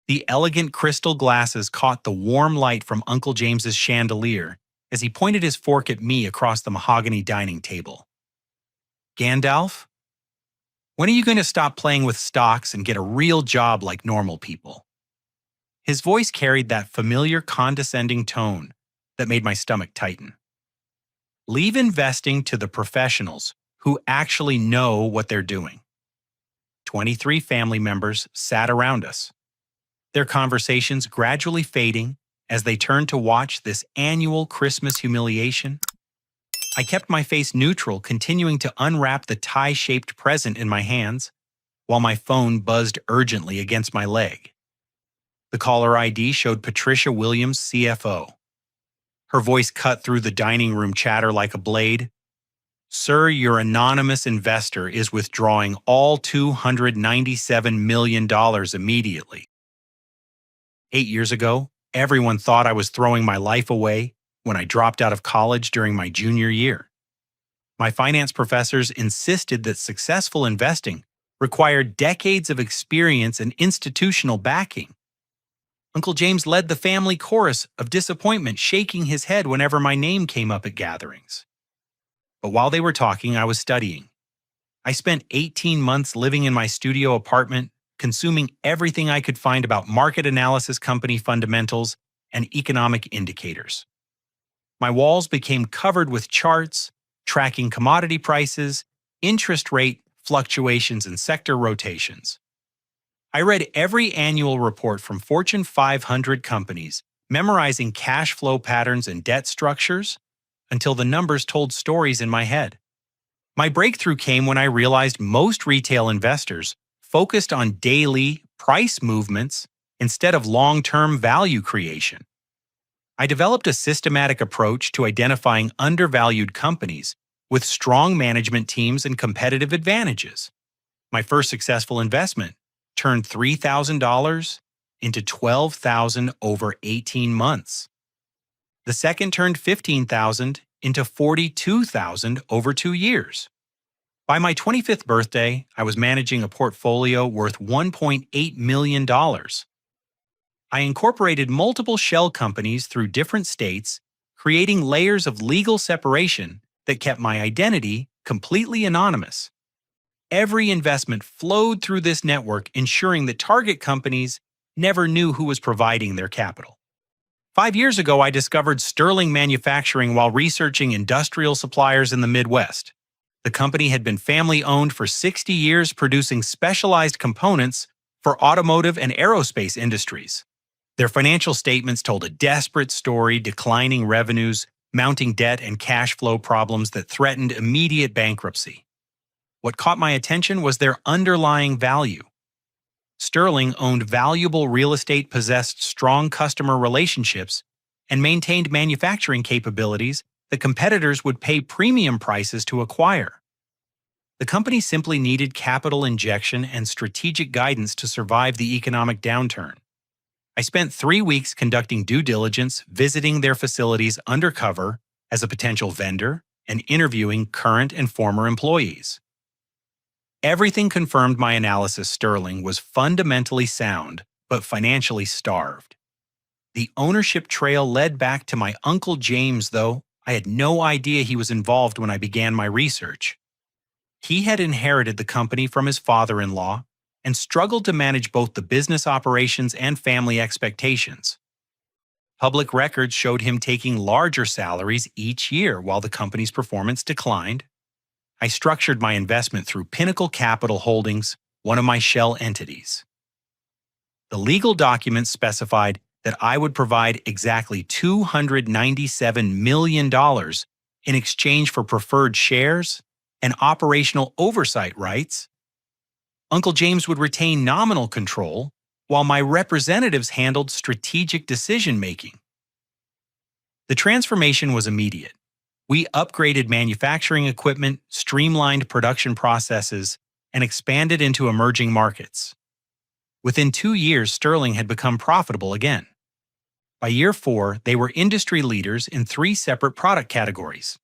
The elegant crystal glasses caught the warm light from Uncle James's chandelier as he pointed his fork at me across the mahogany dining table. Gandalf, when are you going to stop playing with stocks and get a real job like normal people? His voice carried that familiar condescending tone that made my stomach tighten. Leave investing to the professionals who actually know what they're doing. 23 family members sat around us, their conversations gradually fading as they turned to watch this annual Christmas humiliation. I kept my face neutral, continuing to unwrap the tie-shaped present in my hands, while my phone buzzed urgently against my leg. The caller ID showed Patricia Williams, CFO. Her voice cut through the dining room chatter like a blade. Sir, your anonymous investor is withdrawing all $297 million immediately. 8 years ago, everyone thought I was throwing my life away when I dropped out of college during my junior year. My finance professors insisted that successful investing required decades of experience and institutional backing. Uncle James led the family chorus of disappointment, shaking his head whenever my name came up at gatherings. But while they were talking, I was studying. I spent 18 months living in my studio apartment, consuming everything I could find about market analysis, company fundamentals, and economic indicators. My walls became covered with charts, tracking commodity prices, interest rate fluctuations, and sector rotations. I read every annual report from Fortune 500 companies, memorizing cash flow patterns and debt structures until the numbers told stories in my head. My breakthrough came when I realized most retail investors focused on daily price movements instead of long-term value creation. I developed a systematic approach to identifying undervalued companies with strong management teams and competitive advantages. My first successful investment turned $3,000 into $12,000 over 18 months. The second turned $15,000 into $42,000 over 2 years. By my 25th birthday, I was managing a portfolio worth $1.8 million. I incorporated multiple shell companies through different states, creating layers of legal separation that kept my identity completely anonymous. Every investment flowed through this network, ensuring that target companies never knew who was providing their capital. 5 years ago, I discovered Sterling Manufacturing while researching industrial suppliers in the Midwest. The company had been family-owned for 60 years, producing specialized components for automotive and aerospace industries. Their financial statements told a desperate story, declining revenues, mounting debt, and cash flow problems that threatened immediate bankruptcy. What caught my attention was their underlying value. Sterling owned valuable real estate, possessed strong customer relationships, and maintained manufacturing capabilities that competitors would pay premium prices to acquire. The company simply needed capital injection and strategic guidance to survive the economic downturn. I spent 3 weeks conducting due diligence, visiting their facilities undercover as a potential vendor, and interviewing current and former employees. Everything confirmed my analysis. Sterling was fundamentally sound, but financially starved. The ownership trail led back to my Uncle James, though I had no idea he was involved when I began my research. He had inherited the company from his father-in-law and struggled to manage both the business operations and family expectations. Public records showed him taking larger salaries each year while the company's performance declined. I structured my investment through Pinnacle Capital Holdings, one of my shell entities. The legal documents specified that I would provide exactly $297 million in exchange for preferred shares and operational oversight rights. Uncle James would retain nominal control, while my representatives handled strategic decision-making. The transformation was immediate. We upgraded manufacturing equipment, streamlined production processes, and expanded into emerging markets. Within 2 years, Sterling had become profitable again. By year 4, they were industry leaders in 3 separate product categories: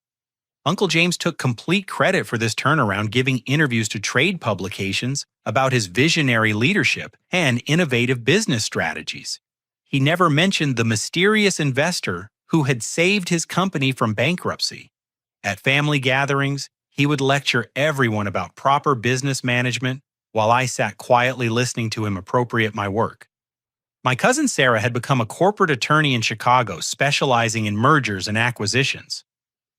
Uncle James took complete credit for this turnaround, giving interviews to trade publications about his visionary leadership and innovative business strategies. He never mentioned the mysterious investor who had saved his company from bankruptcy. At family gatherings, he would lecture everyone about proper business management while I sat quietly listening to him appropriate my work. My cousin Sarah had become a corporate attorney in Chicago, specializing in mergers and acquisitions.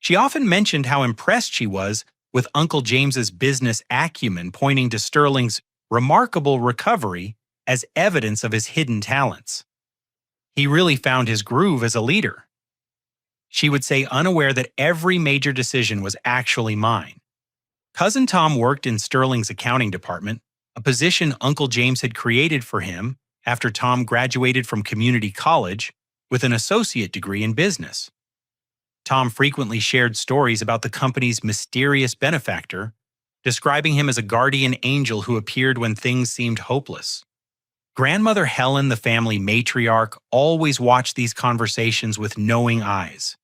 She often mentioned how impressed she was with Uncle James's business acumen, pointing to Sterling's remarkable recovery as evidence of his hidden talents. He really found his groove as a leader. She would say, unaware that every major decision was actually mine. Cousin Tom worked in Sterling's accounting department, a position Uncle James had created for him after Tom graduated from community college with an associate degree in business. Tom frequently shared stories about the company's mysterious benefactor, describing him as a guardian angel who appeared when things seemed hopeless. Grandmother Helen, the family matriarch, always watched these conversations with knowing eyes.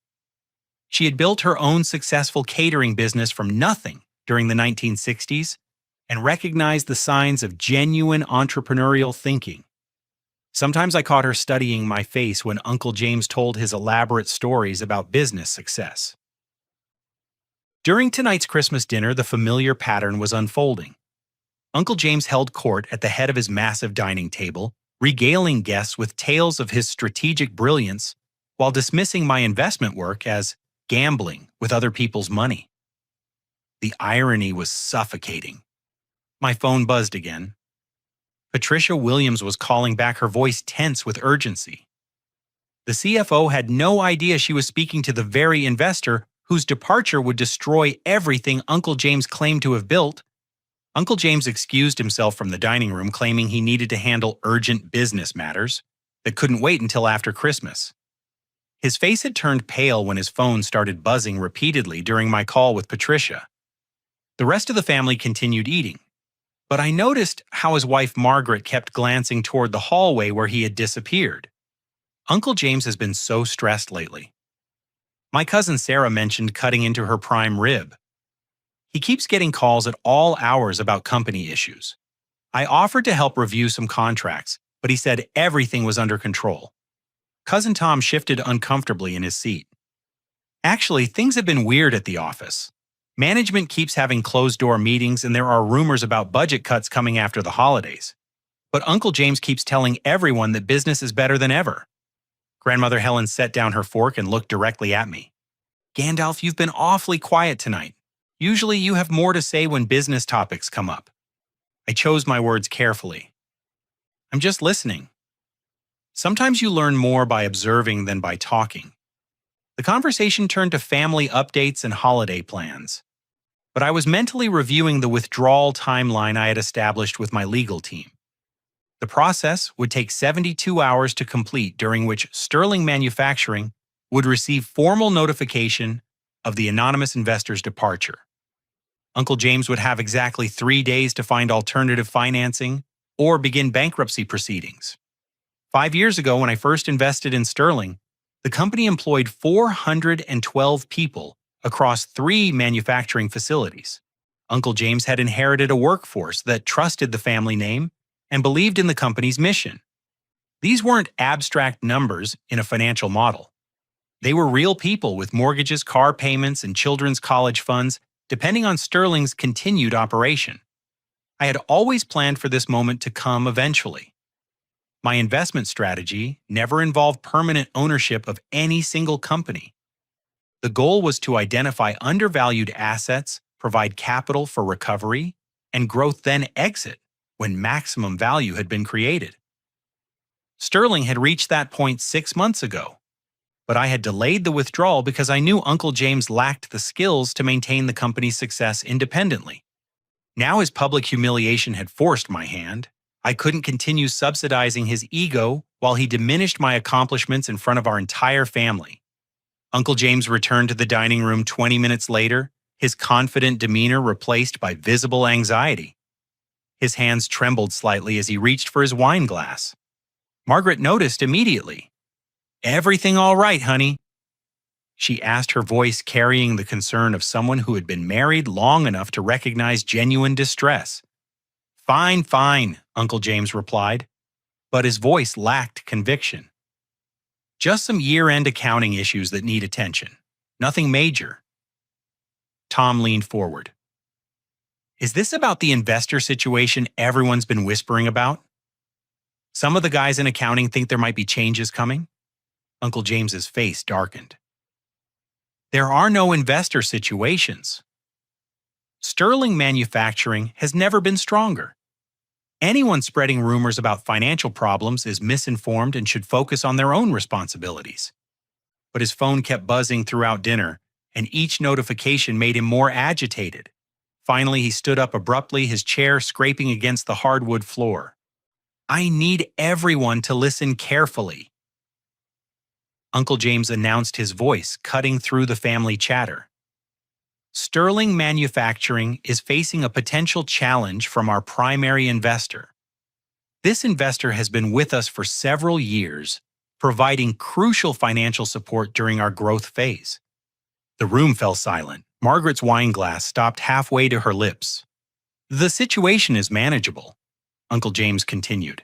She had built her own successful catering business from nothing during the 1960s and recognized the signs of genuine entrepreneurial thinking. Sometimes I caught her studying my face when Uncle James told his elaborate stories about business success. During tonight's Christmas dinner, the familiar pattern was unfolding. Uncle James held court at the head of his massive dining table, regaling guests with tales of his strategic brilliance while dismissing my investment work as gambling with other people's money. The irony was suffocating. My phone buzzed again. Patricia Williams was calling back, her voice tense with urgency. The CFO had no idea she was speaking to the very investor whose departure would destroy everything Uncle James claimed to have built. Uncle James excused himself from the dining room, claiming he needed to handle urgent business matters that couldn't wait until after Christmas. His face had turned pale when his phone started buzzing repeatedly during my call with Patricia. The rest of the family continued eating, but I noticed how his wife Margaret kept glancing toward the hallway where he had disappeared. Uncle James has been so stressed lately. My cousin Sarah mentioned cutting into her prime rib. He keeps getting calls at all hours about company issues. I offered to help review some contracts, but he said everything was under control. Cousin Tom shifted uncomfortably in his seat. Actually, things have been weird at the office. Management keeps having closed-door meetings, and there are rumors about budget cuts coming after the holidays. But Uncle James keeps telling everyone that business is better than ever. Grandmother Helen set down her fork and looked directly at me. Gandalf, you've been awfully quiet tonight. Usually you have more to say when business topics come up. I chose my words carefully. I'm just listening. Sometimes you learn more by observing than by talking. The conversation turned to family updates and holiday plans. But I was mentally reviewing the withdrawal timeline I had established with my legal team. The process would take 72 hours to complete, during which Sterling Manufacturing would receive formal notification of the anonymous investor's departure. Uncle James would have exactly 3 days to find alternative financing or begin bankruptcy proceedings. 5 years ago, when I first invested in Sterling, the company employed 412 people across 3 manufacturing facilities. Uncle James had inherited a workforce that trusted the family name and believed in the company's mission. These weren't abstract numbers in a financial model. They were real people with mortgages, car payments, and children's college funds, depending on Sterling's continued operation. I had always planned for this moment to come eventually. My investment strategy never involved permanent ownership of any single company. The goal was to identify undervalued assets, provide capital for recovery, and growth, then exit when maximum value had been created. Sterling had reached that point 6 months ago, but I had delayed the withdrawal because I knew Uncle James lacked the skills to maintain the company's success independently. Now his public humiliation had forced my hand. I couldn't continue subsidizing his ego while he diminished my accomplishments in front of our entire family. Uncle James returned to the dining room 20 minutes later, his confident demeanor replaced by visible anxiety. His hands trembled slightly as he reached for his wine glass. Margaret noticed immediately. "Everything all right, honey?" she asked, her voice carrying the concern of someone who had been married long enough to recognize genuine distress. Fine, fine, Uncle James replied, but his voice lacked conviction. Just some year-end accounting issues that need attention. Nothing major. Tom leaned forward. Is this about the investor situation everyone's been whispering about? Some of the guys in accounting think there might be changes coming. Uncle James's face darkened. There are no investor situations. Sterling Manufacturing has never been stronger. Anyone spreading rumors about financial problems is misinformed and should focus on their own responsibilities. But his phone kept buzzing throughout dinner, and each notification made him more agitated. Finally, he stood up abruptly, his chair scraping against the hardwood floor. I need everyone to listen carefully. Uncle James announced, his voice cutting through the family chatter. Sterling Manufacturing is facing a potential challenge from our primary investor. This investor has been with us for several years, providing crucial financial support during our growth phase. The room fell silent. Margaret's wine glass stopped halfway to her lips. The situation is manageable, Uncle James continued,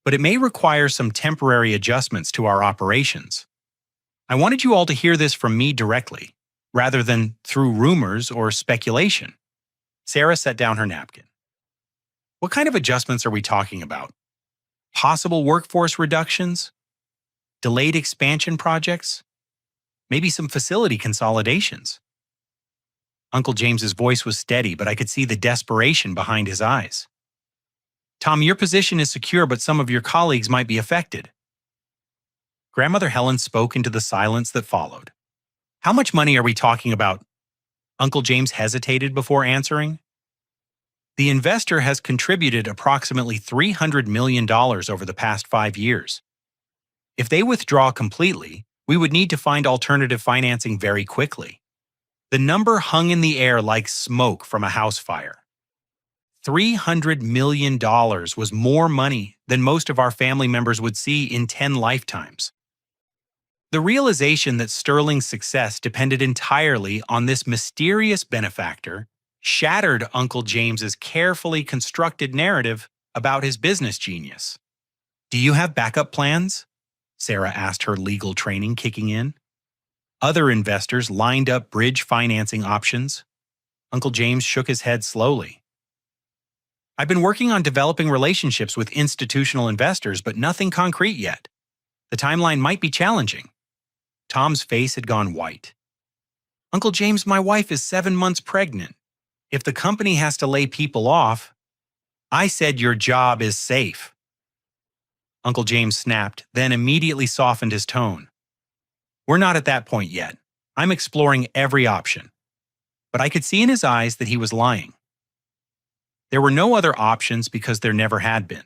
but it may require some temporary adjustments to our operations. I wanted you all to hear this from me directly, rather than through rumors or speculation. Sarah set down her napkin. What kind of adjustments are we talking about? Possible workforce reductions? Delayed expansion projects? Maybe some facility consolidations? Uncle James's voice was steady, but I could see the desperation behind his eyes. Tom, your position is secure, but some of your colleagues might be affected. Grandmother Helen spoke into the silence that followed. How much money are we talking about? Uncle James hesitated before answering. The investor has contributed approximately $300 million over the past 5 years. If they withdraw completely, we would need to find alternative financing very quickly. The number hung in the air like smoke from a house fire. $300 million was more money than most of our family members would see in 10 lifetimes. The realization that Sterling's success depended entirely on this mysterious benefactor shattered Uncle James's carefully constructed narrative about his business genius. Do you have backup plans? Sarah asked, her legal training kicking in. Other investors lined up bridge financing options. Uncle James shook his head slowly. I've been working on developing relationships with institutional investors, but nothing concrete yet. The timeline might be challenging. Tom's face had gone white. Uncle James, my wife is 7 months pregnant. If the company has to lay people off, I said your job is safe. Uncle James snapped, then immediately softened his tone. We're not at that point yet. I'm exploring every option. But I could see in his eyes that he was lying. There were no other options because there never had been.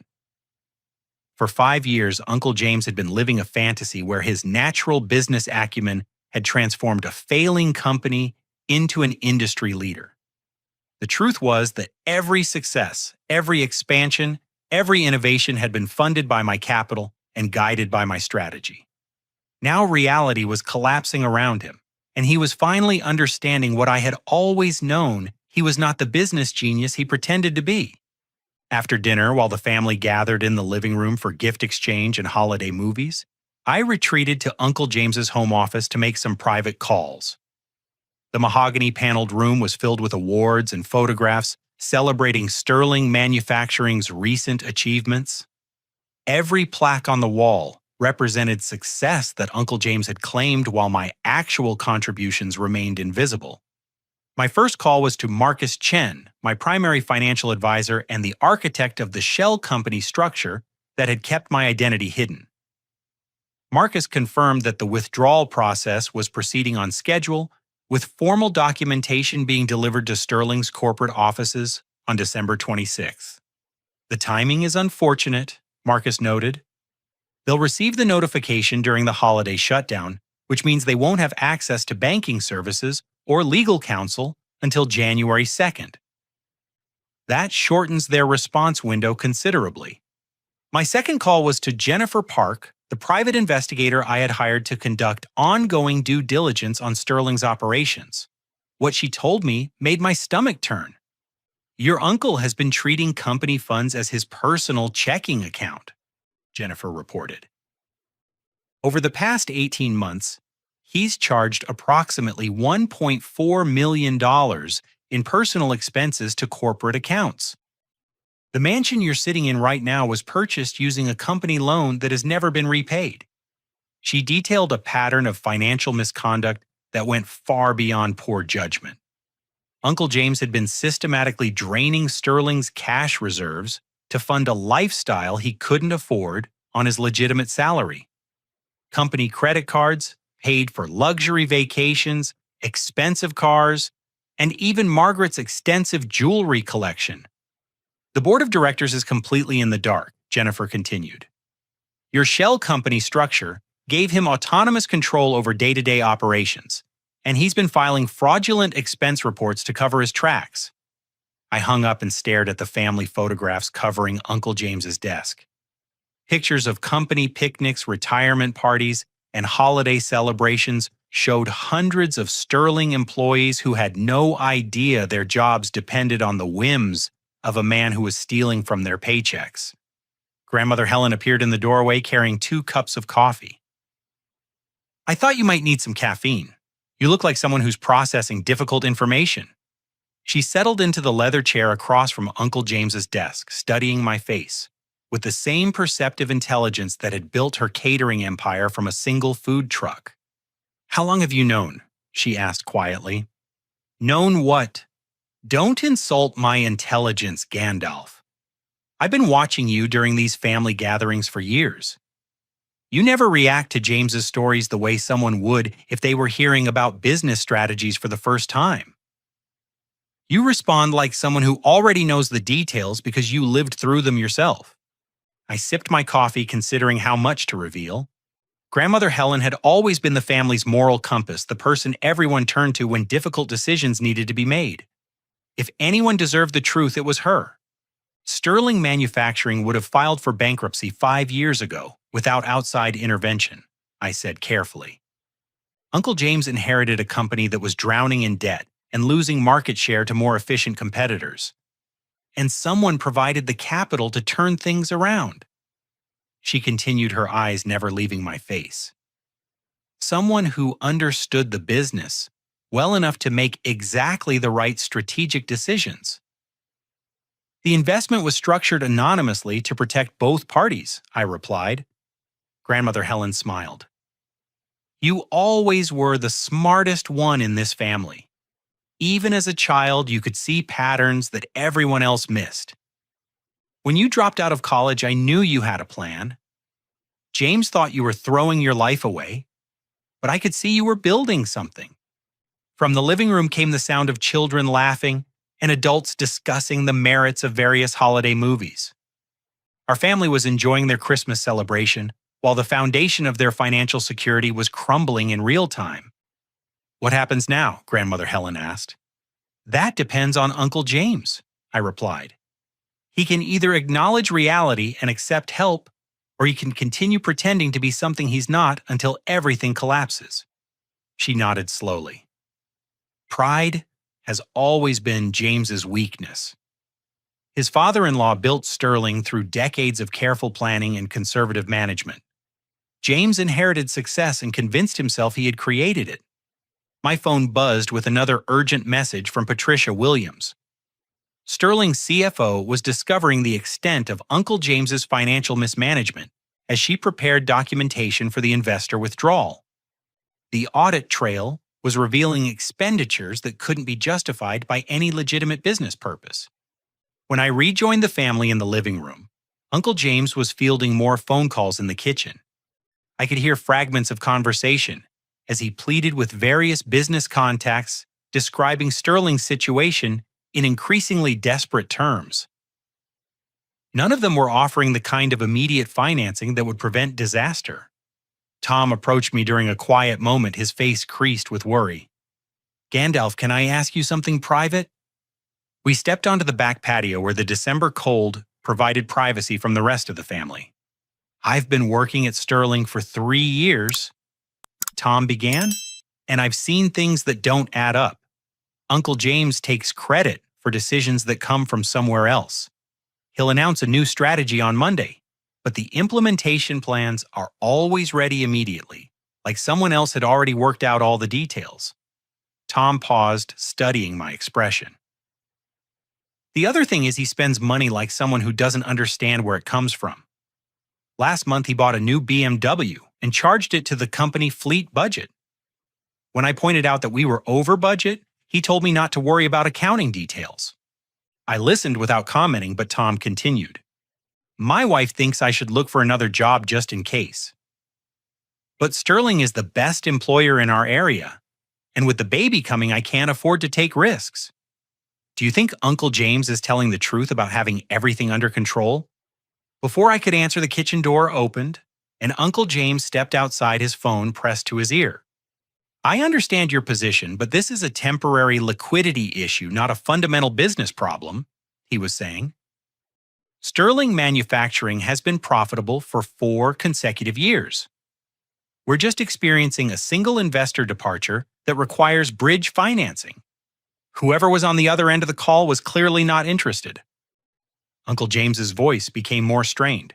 For 5 years, Uncle James had been living a fantasy where his natural business acumen had transformed a failing company into an industry leader. The truth was that every success, every expansion, every innovation had been funded by my capital and guided by my strategy. Now reality was collapsing around him, and he was finally understanding what I had always known: he was not the business genius he pretended to be. After dinner, while the family gathered in the living room for gift exchange and holiday movies, I retreated to Uncle James's home office to make some private calls. The mahogany-paneled room was filled with awards and photographs celebrating Sterling Manufacturing's recent achievements. Every plaque on the wall represented success that Uncle James had claimed, while my actual contributions remained invisible. My first call was to Marcus Chen, my primary financial advisor and the architect of the shell company structure that had kept my identity hidden. Marcus confirmed that the withdrawal process was proceeding on schedule, with formal documentation being delivered to Sterling's corporate offices on December 26th. The timing is unfortunate, Marcus noted. They'll receive the notification during the holiday shutdown, which means they won't have access to banking services or legal counsel until January 2nd. That shortens their response window considerably. My second call was to Jennifer Park, the private investigator I had hired to conduct ongoing due diligence on Sterling's operations. What she told me made my stomach turn. Your uncle has been treating company funds as his personal checking account, Jennifer reported. Over the past 18 months, he's charged approximately $1.4 million in personal expenses to corporate accounts. The mansion you're sitting in right now was purchased using a company loan that has never been repaid. She detailed a pattern of financial misconduct that went far beyond poor judgment. Uncle James had been systematically draining Sterling's cash reserves to fund a lifestyle he couldn't afford on his legitimate salary. Company credit cards paid for luxury vacations, expensive cars, and even Margaret's extensive jewelry collection. The board of directors is completely in the dark, Jennifer continued. Your shell company structure gave him autonomous control over day-to-day operations, and he's been filing fraudulent expense reports to cover his tracks. I hung up and stared at the family photographs covering Uncle James's desk. Pictures of company picnics, retirement parties, and holiday celebrations showed hundreds of Sterling employees who had no idea their jobs depended on the whims of a man who was stealing from their paychecks. Grandmother Helen appeared in the doorway carrying 2 cups of coffee. I thought you might need some caffeine. You look like someone who's processing difficult information. She settled into the leather chair across from Uncle James's desk, studying my face, with the same perceptive intelligence that had built her catering empire from a single food truck. How long have you known? She asked quietly. Known what? Don't insult my intelligence, Gandalf. I've been watching you during these family gatherings for years. You never react to James's stories the way someone would if they were hearing about business strategies for the first time. You respond like someone who already knows the details because you lived through them yourself. I sipped my coffee, considering how much to reveal. Grandmother Helen had always been the family's moral compass, the person everyone turned to when difficult decisions needed to be made. If anyone deserved the truth, it was her. Sterling Manufacturing would have filed for bankruptcy 5 years ago without outside intervention, I said carefully. Uncle James inherited a company that was drowning in debt and losing market share to more efficient competitors. And someone provided the capital to turn things around. She continued, her eyes never leaving my face. Someone who understood the business well enough to make exactly the right strategic decisions. The investment was structured anonymously to protect both parties, I replied. Grandmother Helen smiled. You always were the smartest one in this family. Even as a child, you could see patterns that everyone else missed. When you dropped out of college, I knew you had a plan. James thought you were throwing your life away, but I could see you were building something. From the living room came the sound of children laughing and adults discussing the merits of various holiday movies. Our family was enjoying their Christmas celebration, while the foundation of their financial security was crumbling in real time. What happens now? Grandmother Helen asked. That depends on Uncle James, I replied. He can either acknowledge reality and accept help, or he can continue pretending to be something he's not until everything collapses. She nodded slowly. Pride has always been James's weakness. His father-in-law built Sterling through decades of careful planning and conservative management. James inherited success and convinced himself he had created it. My phone buzzed with another urgent message from Patricia Williams. Sterling's CFO was discovering the extent of Uncle James's financial mismanagement as she prepared documentation for the investor withdrawal. The audit trail was revealing expenditures that couldn't be justified by any legitimate business purpose. When I rejoined the family in the living room, Uncle James was fielding more phone calls in the kitchen. I could hear fragments of conversation as he pleaded with various business contacts, describing Sterling's situation in increasingly desperate terms. None of them were offering the kind of immediate financing that would prevent disaster. Tom approached me during a quiet moment, his face creased with worry. Gandalf, can I ask you something private? We stepped onto the back patio where the December cold provided privacy from the rest of the family. I've been working at Sterling for 3 years, Tom began, and I've seen things that don't add up. Uncle James takes credit for decisions that come from somewhere else. He'll announce a new strategy on Monday, but the implementation plans are always ready immediately, like someone else had already worked out all the details. Tom paused, studying my expression. The other thing is he spends money like someone who doesn't understand where it comes from. Last month he bought a new BMW and charged it to the company fleet budget. When I pointed out that we were over budget, he told me not to worry about accounting details. I listened without commenting, but Tom continued. My wife thinks I should look for another job just in case. But Sterling is the best employer in our area, and with the baby coming, I can't afford to take risks. Do you think Uncle James is telling the truth about having everything under control? Before I could answer, the kitchen door opened, and Uncle James stepped outside, his phone pressed to his ear. I understand your position, but this is a temporary liquidity issue, not a fundamental business problem, he was saying. Sterling Manufacturing has been profitable for 4 consecutive years. We're just experiencing a single investor departure that requires bridge financing. Whoever was on the other end of the call was clearly not interested. Uncle James's voice became more strained.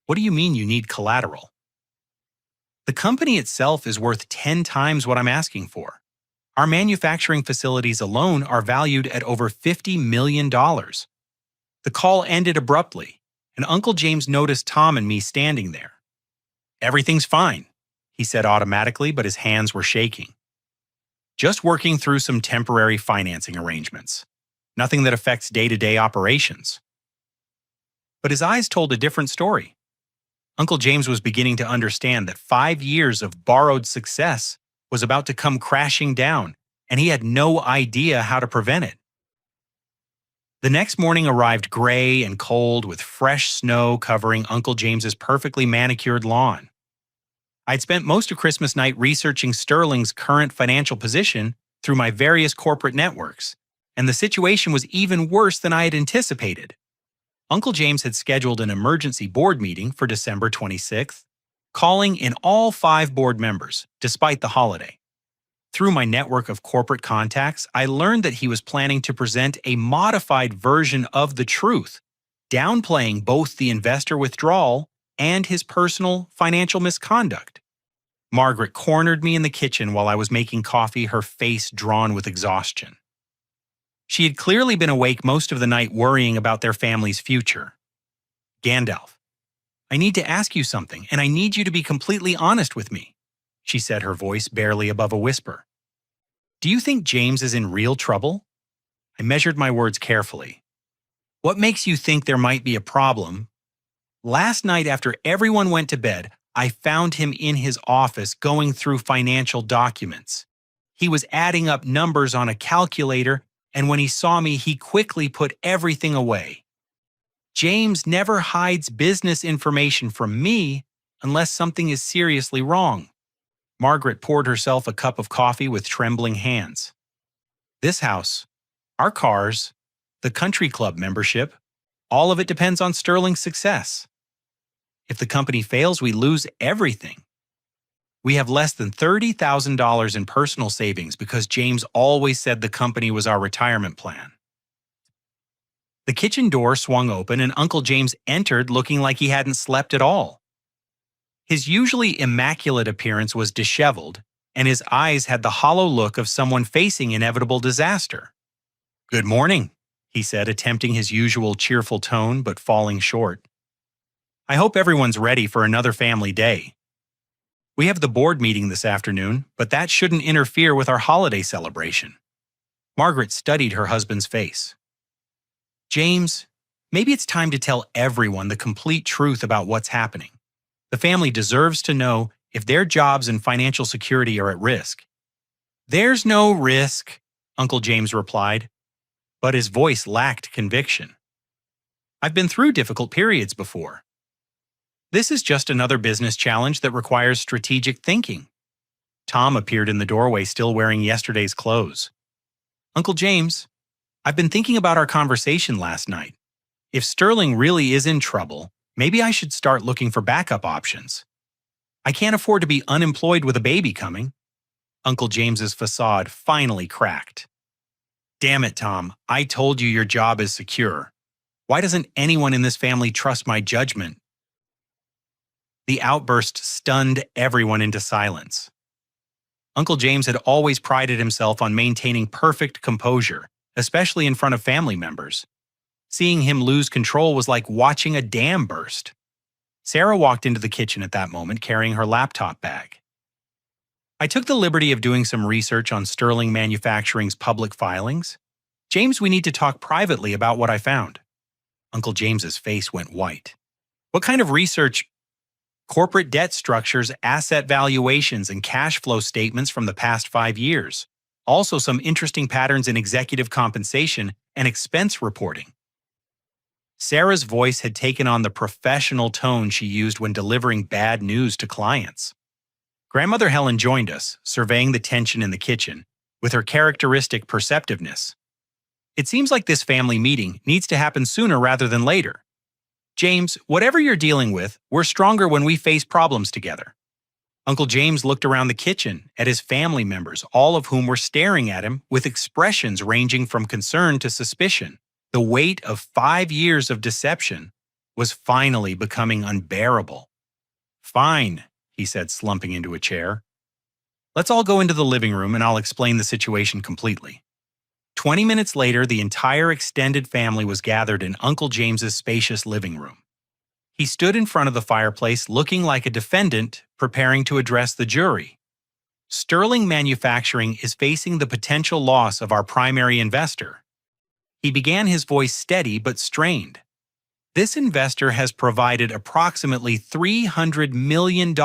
What do you mean you need collateral? The company itself is worth 10 times what I'm asking for. Our manufacturing facilities alone are valued at over $50 million. The call ended abruptly, and Uncle James noticed Tom and me standing there. Everything's fine, he said automatically, but his hands were shaking. Just working through some temporary financing arrangements. Nothing that affects day-to-day operations. But his eyes told a different story. Uncle James was beginning to understand that 5 years of borrowed success was about to come crashing down, and he had no idea how to prevent it. The next morning arrived gray and cold, with fresh snow covering Uncle James's perfectly manicured lawn. I'd spent most of Christmas night researching Sterling's current financial position through my various corporate networks, and the situation was even worse than I had anticipated. Uncle James had scheduled an emergency board meeting for December 26th, calling in all 5 board members, despite the holiday. Through my network of corporate contacts, I learned that he was planning to present a modified version of the truth, downplaying both the investor withdrawal and his personal financial misconduct. Margaret cornered me in the kitchen while I was making coffee, her face drawn with exhaustion. She had clearly been awake most of the night worrying about their family's future. Gandalf, I need to ask you something, and I need you to be completely honest with me, she said, her voice barely above a whisper. Do you think James is in real trouble? I measured my words carefully. What makes you think there might be a problem? Last night, after everyone went to bed, I found him in his office going through financial documents. He was adding up numbers on a calculator, and when he saw me, he quickly put everything away. James never hides business information from me unless something is seriously wrong. Margaret poured herself a cup of coffee with trembling hands. This house, our cars, the country club membership, all of it depends on Sterling's success. If the company fails, we lose everything. We have less than $30,000 in personal savings because James always said the company was our retirement plan. The kitchen door swung open and Uncle James entered looking like he hadn't slept at all. His usually immaculate appearance was disheveled, and his eyes had the hollow look of someone facing inevitable disaster. Good morning, he said, attempting his usual cheerful tone but falling short. I hope everyone's ready for another family day. We have the board meeting this afternoon, but that shouldn't interfere with our holiday celebration. Margaret studied her husband's face. James, maybe it's time to tell everyone the complete truth about what's happening. The family deserves to know if their jobs and financial security are at risk. There's no risk, Uncle James replied, but his voice lacked conviction. I've been through difficult periods before. This is just another business challenge that requires strategic thinking. Tom appeared in the doorway, still wearing yesterday's clothes. Uncle James, I've been thinking about our conversation last night. If Sterling really is in trouble, maybe I should start looking for backup options. I can't afford to be unemployed with a baby coming. Uncle James's facade finally cracked. Damn it, Tom. I told you your job is secure. Why doesn't anyone in this family trust my judgment? The outburst stunned everyone into silence. Uncle James had always prided himself on maintaining perfect composure, especially in front of family members. Seeing him lose control was like watching a dam burst. Sarah walked into the kitchen at that moment carrying her laptop bag. I took the liberty of doing some research on Sterling Manufacturing's public filings. James, we need to talk privately about what I found. Uncle James's face went white. What kind of research? Corporate debt structures, asset valuations, and cash flow statements from the past 5 years. Also some interesting patterns in executive compensation and expense reporting. Sarah's voice had taken on the professional tone she used when delivering bad news to clients. Grandmother Helen joined us, surveying the tension in the kitchen, with her characteristic perceptiveness. It seems like this family meeting needs to happen sooner rather than later. James, whatever you're dealing with, we're stronger when we face problems together. Uncle James looked around the kitchen at his family members, all of whom were staring at him with expressions ranging from concern to suspicion. The weight of 5 years of deception was finally becoming unbearable. Fine, he said, slumping into a chair. Let's all go into the living room and I'll explain the situation completely. 20 minutes later, the entire extended family was gathered in Uncle James's spacious living room. He stood in front of the fireplace looking like a defendant preparing to address the jury. Sterling Manufacturing is facing the potential loss of our primary investor. He began, his voice steady but strained. This investor has provided approximately $300 million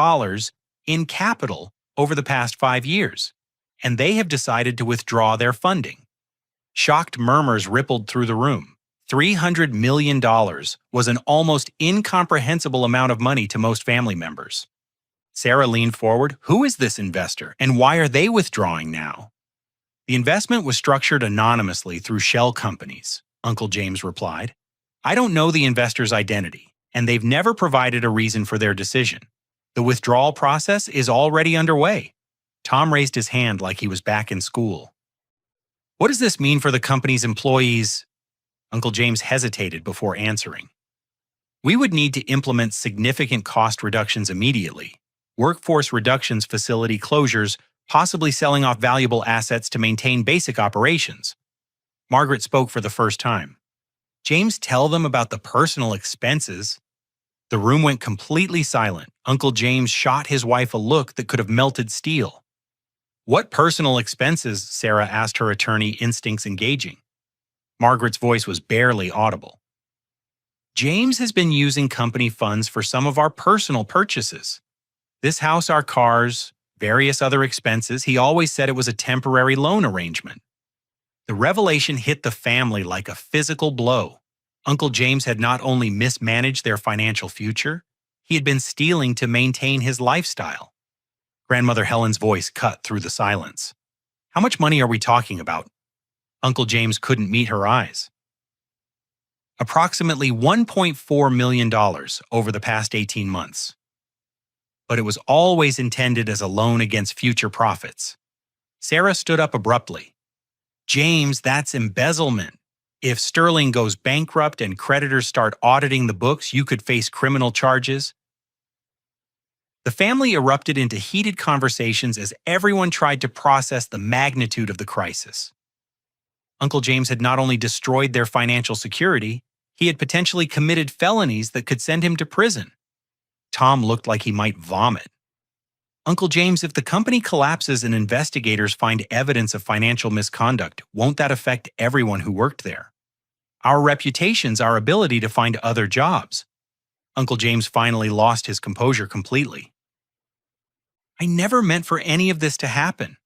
in capital over the past 5 years, and they have decided to withdraw their funding. Shocked murmurs rippled through the room. $300 million was an almost incomprehensible amount of money to most family members. Sarah leaned forward. Who is this investor, and why are they withdrawing now? The investment was structured anonymously through shell companies, Uncle James replied. I don't know the investor's identity, and they've never provided a reason for their decision. The withdrawal process is already underway. Tom raised his hand like he was back in school. What does this mean for the company's employees? Uncle James hesitated before answering. We would need to implement significant cost reductions immediately. Workforce reductions, facility closures, possibly selling off valuable assets to maintain basic operations. Margaret spoke for the first time. James, tell them about the personal expenses. The room went completely silent. Uncle James shot his wife a look that could have melted steel. What personal expenses? Sarah asked, her attorney instincts engaging. Margaret's voice was barely audible. James has been using company funds for some of our personal purchases. This house, our cars, various other expenses. He always said it was a temporary loan arrangement. The revelation hit the family like a physical blow. Uncle James had not only mismanaged their financial future, he had been stealing to maintain his lifestyle. Grandmother Helen's voice cut through the silence. How much money are we talking about? Uncle James couldn't meet her eyes. Approximately $1.4 million over the past 18 months. But it was always intended as a loan against future profits. Sarah stood up abruptly. James, that's embezzlement. If Sterling goes bankrupt and creditors start auditing the books, you could face criminal charges. The family erupted into heated conversations as everyone tried to process the magnitude of the crisis. Uncle James had not only destroyed their financial security, he had potentially committed felonies that could send him to prison. Tom looked like he might vomit. Uncle James, if the company collapses and investigators find evidence of financial misconduct, won't that affect everyone who worked there? Our reputations, our ability to find other jobs. Uncle James finally lost his composure completely. I never meant for any of this to happen.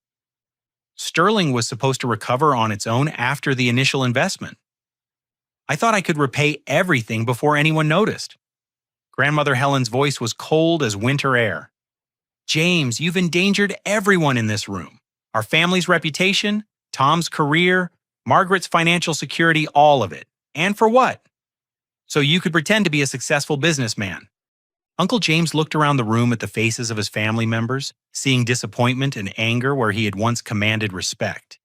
Sterling was supposed to recover on its own after the initial investment. I thought I could repay everything before anyone noticed. Grandmother Helen's voice was cold as winter air. James, you've endangered everyone in this room. Our family's reputation, Tom's career, Margaret's financial security, all of it. And for what? So you could pretend to be a successful businessman. Uncle James looked around the room at the faces of his family members, seeing disappointment and anger where he had once commanded respect.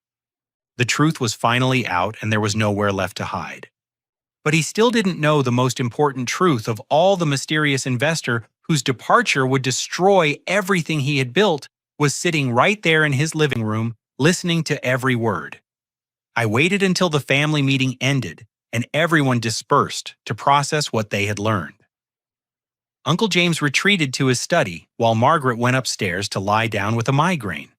The truth was finally out and there was nowhere left to hide. But he still didn't know the most important truth of all. The mysterious investor whose departure would destroy everything he had built was sitting right there in his living room, listening to every word. I waited until the family meeting ended and everyone dispersed to process what they had learned. Uncle James retreated to his study while Margaret went upstairs to lie down with a migraine.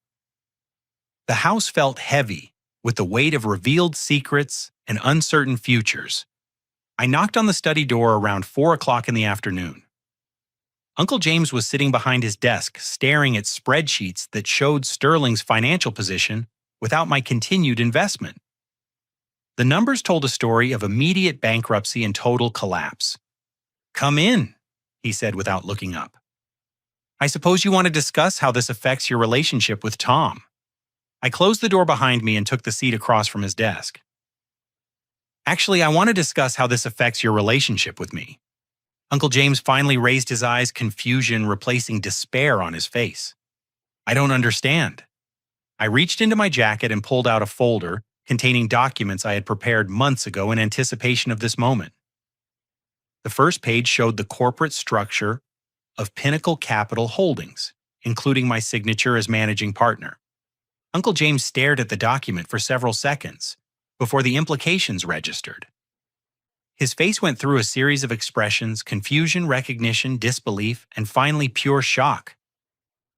The house felt heavy with the weight of revealed secrets and uncertain futures. I knocked on the study door around 4 o'clock in the afternoon. Uncle James was sitting behind his desk staring at spreadsheets that showed Sterling's financial position without my continued investment. The numbers told a story of immediate bankruptcy and total collapse. "Come in," he said without looking up. "I suppose you want to discuss how this affects your relationship with Tom." I closed the door behind me and took the seat across from his desk. "Actually, I want to discuss how this affects your relationship with me." Uncle James finally raised his eyes, confusion replacing despair on his face. "I don't understand." I reached into my jacket and pulled out a folder containing documents I had prepared months ago in anticipation of this moment. The first page showed the corporate structure of Pinnacle Capital Holdings, including my signature as managing partner. Uncle James stared at the document for several seconds before the implications registered. His face went through a series of expressions: confusion, recognition, disbelief, and finally pure shock.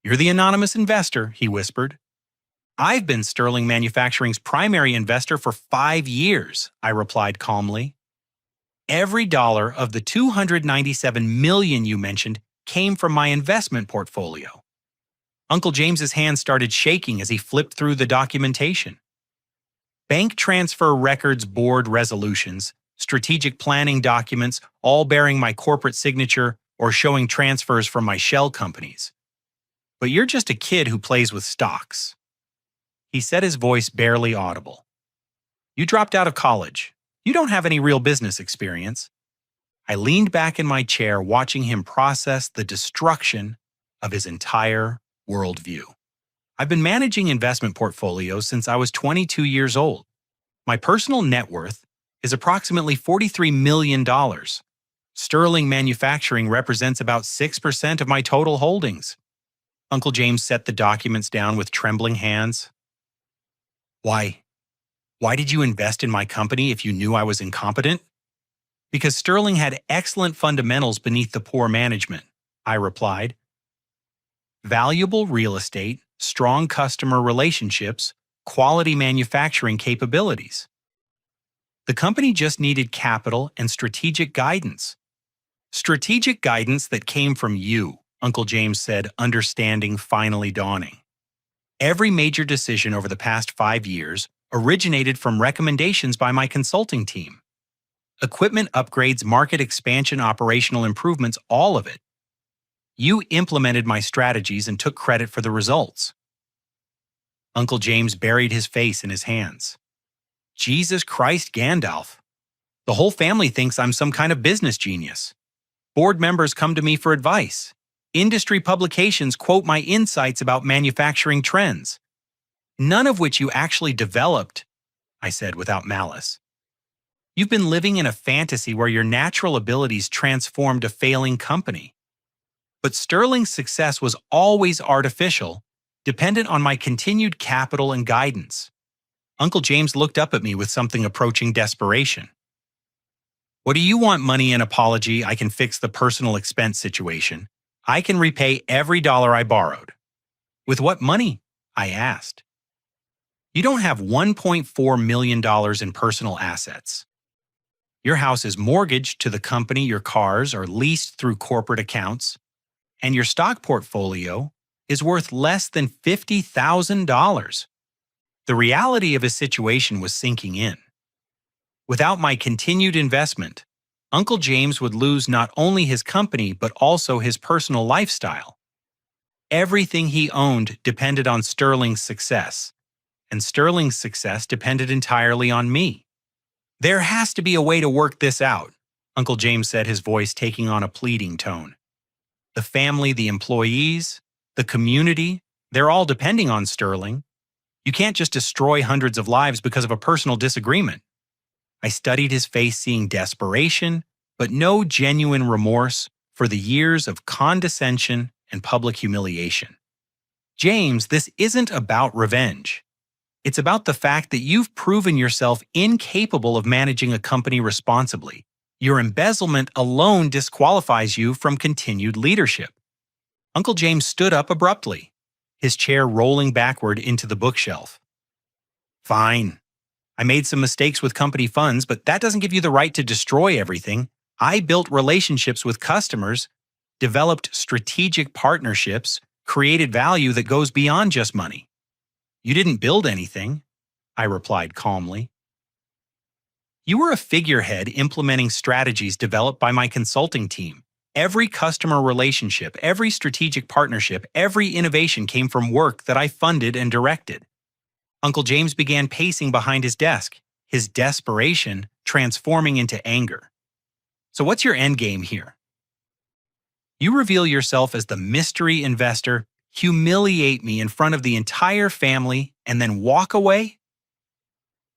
"You're the anonymous investor," he whispered. "I've been Sterling Manufacturing's primary investor for 5 years," I replied calmly. "Every dollar of the $297 million you mentioned came from my investment portfolio." Uncle James's hand started shaking as he flipped through the documentation. Bank transfer records, board resolutions, strategic planning documents, all bearing my corporate signature or showing transfers from my shell companies. "But you're just a kid who plays with stocks." He said, his voice barely audible. "You dropped out of college. You don't have any real business experience." I leaned back in my chair, watching him process the destruction of his entire worldview. "I've been managing investment portfolios since I was 22 years old. My personal net worth is approximately $43 million. Sterling Manufacturing represents about 6% of my total holdings." Uncle James set the documents down with trembling hands. Why did you invest in my company if you knew I was incompetent?" "Because Sterling had excellent fundamentals beneath the poor management," I replied. "Valuable real estate, strong customer relationships, quality manufacturing capabilities. The company just needed capital and strategic guidance." "Strategic guidance that came from you," Uncle James said, understanding finally dawning. "Every major decision over the past 5 years originated from recommendations by my consulting team. Equipment upgrades, market expansion, operational improvements, all of it. You implemented my strategies and took credit for the results." Uncle James buried his face in his hands. "Jesus Christ, Gandalf. The whole family thinks I'm some kind of business genius. Board members come to me for advice. Industry publications quote my insights about manufacturing trends. None of which you actually developed," I said without malice. "You've been living in a fantasy where your natural abilities transformed a failing company. But Sterling's success was always artificial, dependent on my continued capital and guidance." Uncle James looked up at me with something approaching desperation. "What do you want? Money and apology? I can fix the personal expense situation. I can repay every dollar I borrowed." "With what money?" I asked. "You don't have $1.4 million in personal assets. Your house is mortgaged to the company, your cars are leased through corporate accounts, and your stock portfolio is worth less than $50,000. The reality of his situation was sinking in. Without my continued investment, Uncle James would lose not only his company but also his personal lifestyle. Everything he owned depended on Sterling's success, and Sterling's success depended entirely on me. There has to be a way to work this out. Uncle James said, his voice taking on a pleading tone. The family, the employees, the community, they're all depending on Sterling. You can't just destroy hundreds of lives because of a personal disagreement. I studied his face, seeing desperation, but no genuine remorse for the years of condescension and public humiliation. James, this isn't about revenge. It's about the fact that you've proven yourself incapable of managing a company responsibly. Your embezzlement alone disqualifies you from continued leadership. Uncle James stood up abruptly, his chair rolling backward into the bookshelf. Fine. I made some mistakes with company funds, but that doesn't give you the right to destroy everything. I built relationships with customers, developed strategic partnerships, created value that goes beyond just money. You didn't build anything, I replied calmly. You were a figurehead implementing strategies developed by my consulting team. Every customer relationship, every strategic partnership, every innovation came from work that I funded and directed. Uncle James began pacing behind his desk, his desperation transforming into anger. So what's your end game here? You reveal yourself as the mystery investor, humiliate me in front of the entire family, and then walk away?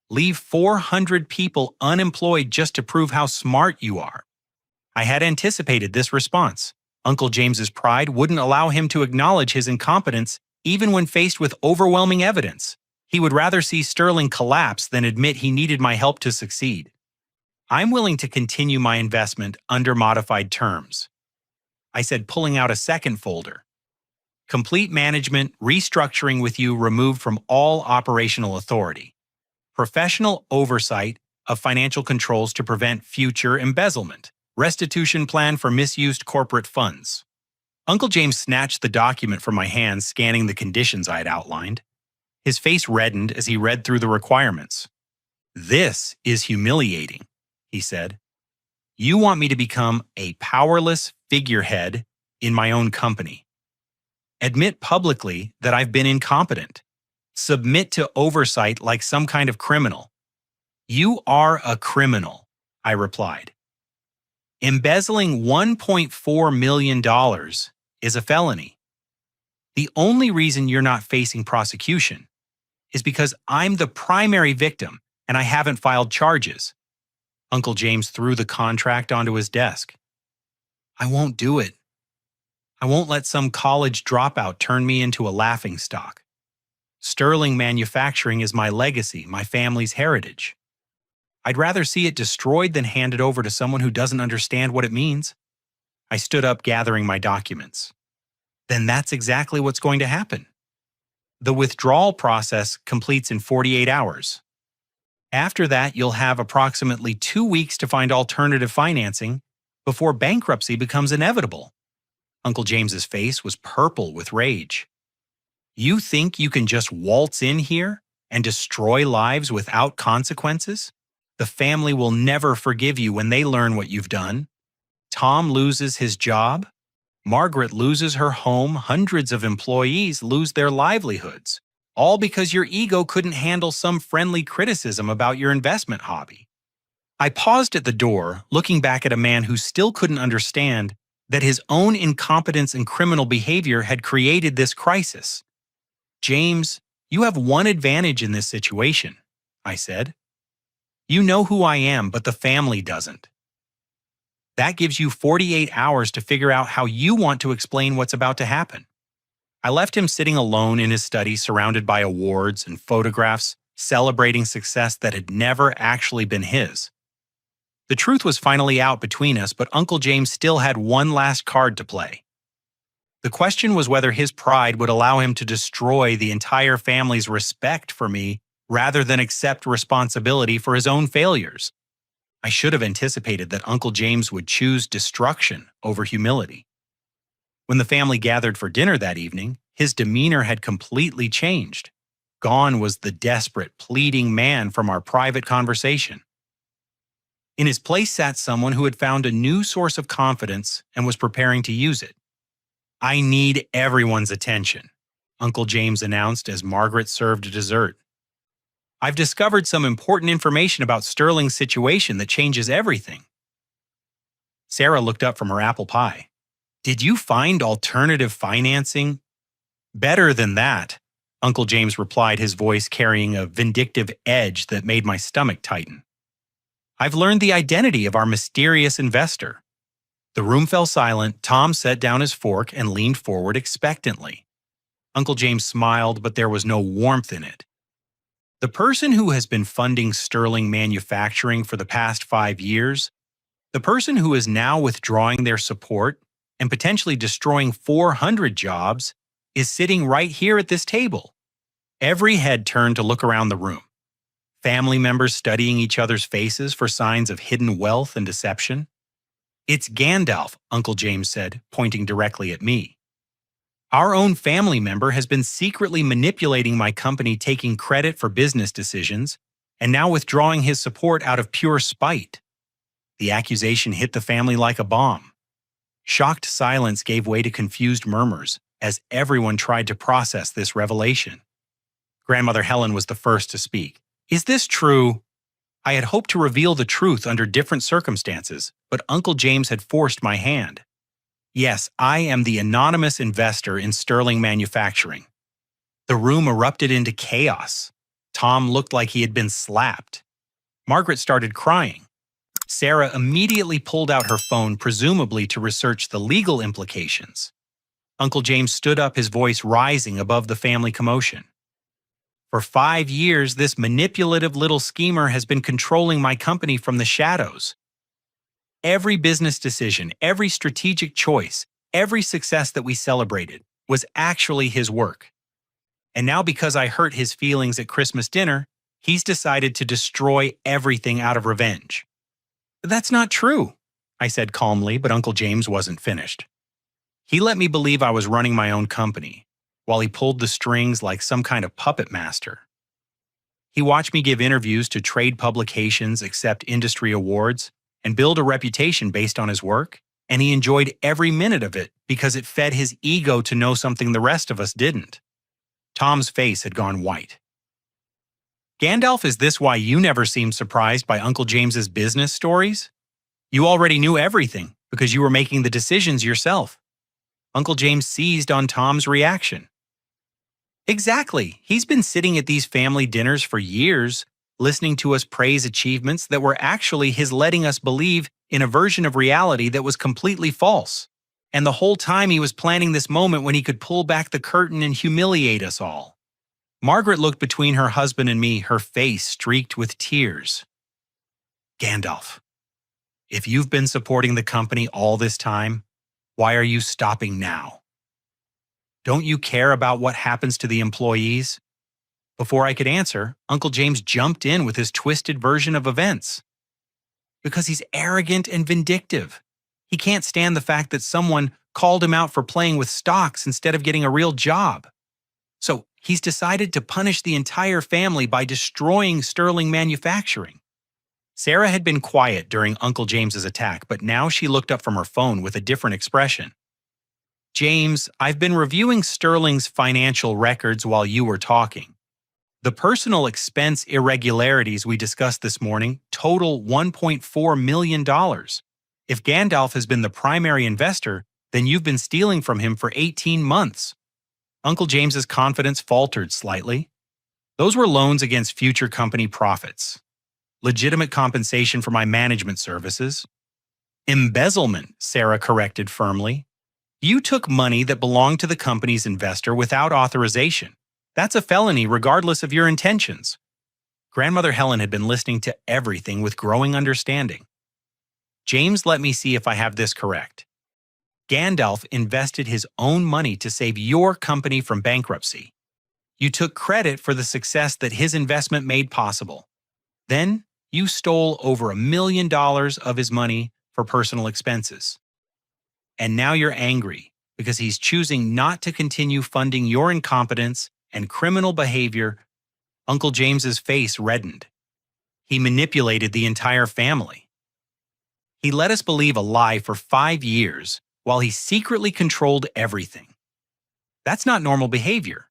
Leave 400 people unemployed just to prove how smart you are. I had anticipated this response. Uncle James's pride wouldn't allow him to acknowledge his incompetence even when faced with overwhelming evidence. He would rather see Sterling collapse than admit he needed my help to succeed. I'm willing to continue my investment under modified terms, I said, pulling out a second folder. Complete management, restructuring with you removed from all operational authority. Professional oversight of financial controls to prevent future embezzlement. Restitution plan for misused corporate funds. Uncle James snatched the document from my hands, scanning the conditions I had outlined. His face reddened as he read through the requirements. This is humiliating, he said. You want me to become a powerless figurehead in my own company. Admit publicly that I've been incompetent. Submit to oversight like some kind of criminal. You are a criminal, I replied. Embezzling $1.4 million is a felony. The only reason you're not facing prosecution is because I'm the primary victim and I haven't filed charges. Uncle James threw the contract onto his desk. I won't do it. I won't let some college dropout turn me into a laughingstock. Sterling Manufacturing is my legacy, my family's heritage. I'd rather see it destroyed than handed over to someone who doesn't understand what it means. I stood up, gathering my documents. Then that's exactly what's going to happen. The withdrawal process completes in 48 hours. After that, you'll have approximately 2 weeks to find alternative financing before bankruptcy becomes inevitable. Uncle James's face was purple with rage. You think you can just waltz in here and destroy lives without consequences? The family will never forgive you when they learn what you've done. Tom loses his job. Margaret loses her home. Hundreds of employees lose their livelihoods, all because your ego couldn't handle some friendly criticism about your investment hobby. I paused at the door, looking back at a man who still couldn't understand that his own incompetence and criminal behavior had created this crisis. James, you have one advantage in this situation, I said. You know who I am, but the family doesn't. That gives you 48 hours to figure out how you want to explain what's about to happen. I left him sitting alone in his study, surrounded by awards and photographs, celebrating success that had never actually been his. The truth was finally out between us, but Uncle James still had one last card to play. The question was whether his pride would allow him to destroy the entire family's respect for me rather than accept responsibility for his own failures. I should have anticipated that Uncle James would choose destruction over humility. When the family gathered for dinner that evening, his demeanor had completely changed. Gone was the desperate, pleading man from our private conversation. In his place sat someone who had found a new source of confidence and was preparing to use it. I need everyone's attention, Uncle James announced as Margaret served dessert. I've discovered some important information about Sterling's situation that changes everything. Sarah looked up from her apple pie. Did you find alternative financing? Better than that, Uncle James replied, his voice carrying a vindictive edge that made my stomach tighten. I've learned the identity of our mysterious investor. The room fell silent. Tom set down his fork and leaned forward expectantly. Uncle James smiled, but there was no warmth in it. The person who has been funding Sterling Manufacturing for the past 5 years, the person who is now withdrawing their support and potentially destroying 400 jobs, is sitting right here at this table. Every head turned to look around the room. Family members studying each other's faces for signs of hidden wealth and deception. It's Gandalf, Uncle James said, pointing directly at me. Our own family member has been secretly manipulating my company, taking credit for business decisions, and now withdrawing his support out of pure spite. The accusation hit the family like a bomb. Shocked silence gave way to confused murmurs as everyone tried to process this revelation. Grandmother Helen was the first to speak. Is this true? I had hoped to reveal the truth under different circumstances, but Uncle James had forced my hand. Yes, I am the anonymous investor in Sterling Manufacturing. The room erupted into chaos. Tom looked like he had been slapped. Margaret started crying. Sarah immediately pulled out her phone, presumably to research the legal implications. Uncle James stood up, his voice rising above the family commotion. For 5 years, this manipulative little schemer has been controlling my company from the shadows. Every business decision, every strategic choice, every success that we celebrated was actually his work. And now, because I hurt his feelings at Christmas dinner, he's decided to destroy everything out of revenge. That's not true, I said calmly, but Uncle James wasn't finished. He let me believe I was running my own company, while he pulled the strings like some kind of puppet master. He watched me give interviews to trade publications, accept industry awards, and build a reputation based on his work, and he enjoyed every minute of it because it fed his ego to know something the rest of us didn't. Tom's face had gone white. Gandalf, is this why you never seemed surprised by Uncle James's business stories? You already knew everything because you were making the decisions yourself. Uncle James seized on Tom's reaction. Exactly. He's been sitting at these family dinners for years, listening to us praise achievements that were actually his letting us believe in a version of reality that was completely false. And the whole time he was planning this moment when he could pull back the curtain and humiliate us all. Margaret looked between her husband and me, her face streaked with tears. Gandalf, if you've been supporting the company all this time, why are you stopping now? Don't you care about what happens to the employees? Before I could answer, Uncle James jumped in with his twisted version of events. Because he's arrogant and vindictive. He can't stand the fact that someone called him out for playing with stocks instead of getting a real job. So he's decided to punish the entire family by destroying Sterling Manufacturing. Sarah had been quiet during Uncle James's attack, but now she looked up from her phone with a different expression. James, I've been reviewing Sterling's financial records while you were talking. The personal expense irregularities we discussed this morning total $1.4 million. If Gandalf has been the primary investor, then you've been stealing from him for 18 months. Uncle James's confidence faltered slightly. Those were loans against future company profits. Legitimate compensation for my management services. Embezzlement, Sarah corrected firmly. You took money that belonged to the company's investor without authorization. That's a felony regardless of your intentions. Grandmother Helen had been listening to everything with growing understanding. James, let me see if I have this correct. Gandalf invested his own money to save your company from bankruptcy. You took credit for the success that his investment made possible. Then, you stole over $1 million of his money for personal expenses. And now you're angry because he's choosing not to continue funding your incompetence and criminal behavior. Uncle James's face reddened. He manipulated the entire family. He let us believe a lie for 5 years while he secretly controlled everything. That's not normal behavior.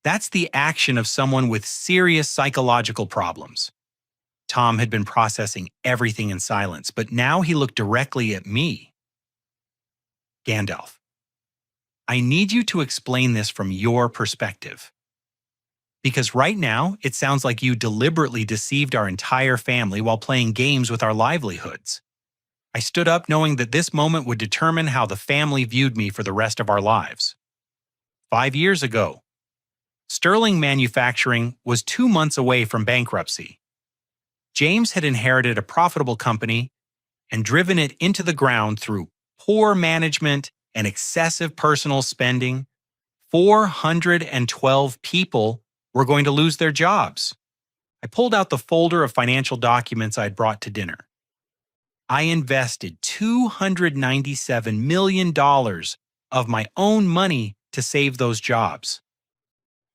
That's the action of someone with serious psychological problems. Tom had been processing everything in silence, but now he looked directly at me. Gandalf, I need you to explain this from your perspective. Because right now, it sounds like you deliberately deceived our entire family while playing games with our livelihoods. I stood up knowing that this moment would determine how the family viewed me for the rest of our lives. 5 years ago, Sterling Manufacturing was 2 months away from bankruptcy. James had inherited a profitable company and driven it into the ground through poor management and excessive personal spending. 412 people were going to lose their jobs. I pulled out the folder of financial documents I'd brought to dinner. I invested $297 million of my own money to save those jobs.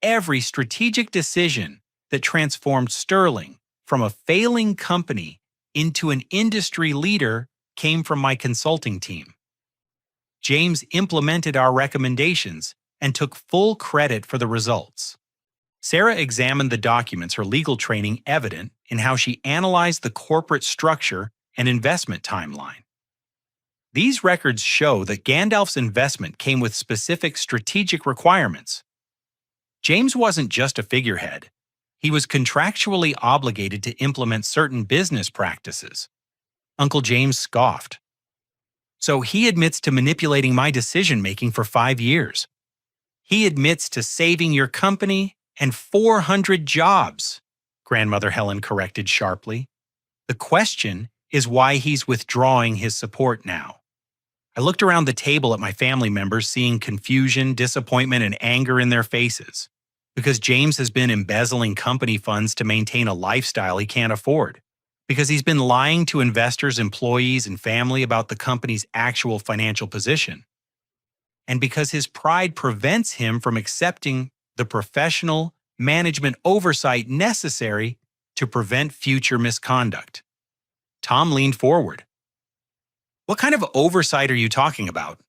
Every strategic decision that transformed Sterling from a failing company into an industry leader came from my consulting team. James implemented our recommendations and took full credit for the results. Sarah examined the documents, her legal training evident in how she analyzed the corporate structure and investment timeline. These records show that Gandalf's investment came with specific strategic requirements. James wasn't just a figurehead. He was contractually obligated to implement certain business practices. Uncle James scoffed. So he admits to manipulating my decision-making for 5 years. He admits to saving your company and 400 jobs, Grandmother Helen corrected sharply. The question is why he's withdrawing his support now. I looked around the table at my family members, seeing confusion, disappointment, and anger in their faces. Because James has been embezzling company funds to maintain a lifestyle he can't afford. Because he's been lying to investors, employees, and family about the company's actual financial position. And because his pride prevents him from accepting the professional management oversight necessary to prevent future misconduct. Tom leaned forward. What kind of oversight are you talking about?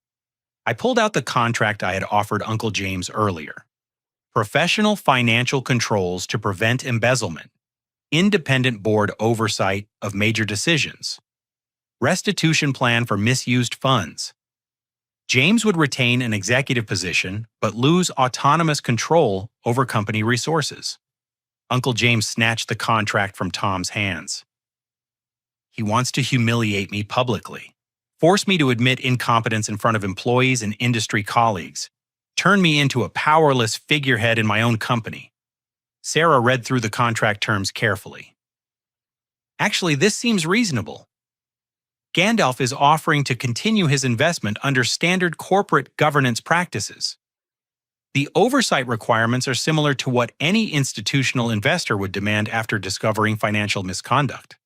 I pulled out the contract I had offered Uncle James earlier. Professional financial controls to prevent embezzlement. Independent board oversight of major decisions. Restitution plan for misused funds. James would retain an executive position but lose autonomous control over company resources. Uncle James snatched the contract from Tom's hands. He wants to humiliate me publicly, force me to admit incompetence in front of employees and industry colleagues, turn me into a powerless figurehead in my own company. Sarah read through the contract terms carefully. Actually, this seems reasonable. Gandalf is offering to continue his investment under standard corporate governance practices. The oversight requirements are similar to what any institutional investor would demand after discovering financial misconduct.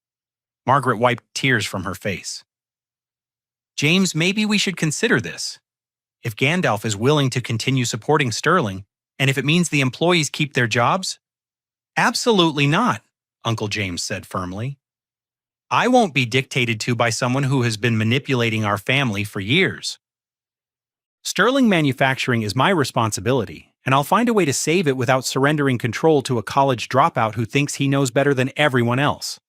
Margaret wiped tears from her face. James, maybe we should consider this. If Gandalf is willing to continue supporting Sterling, and if it means the employees keep their jobs? Absolutely not, Uncle James said firmly. I won't be dictated to by someone who has been manipulating our family for years. Sterling Manufacturing is my responsibility, and I'll find a way to save it without surrendering control to a college dropout who thinks he knows better than everyone else.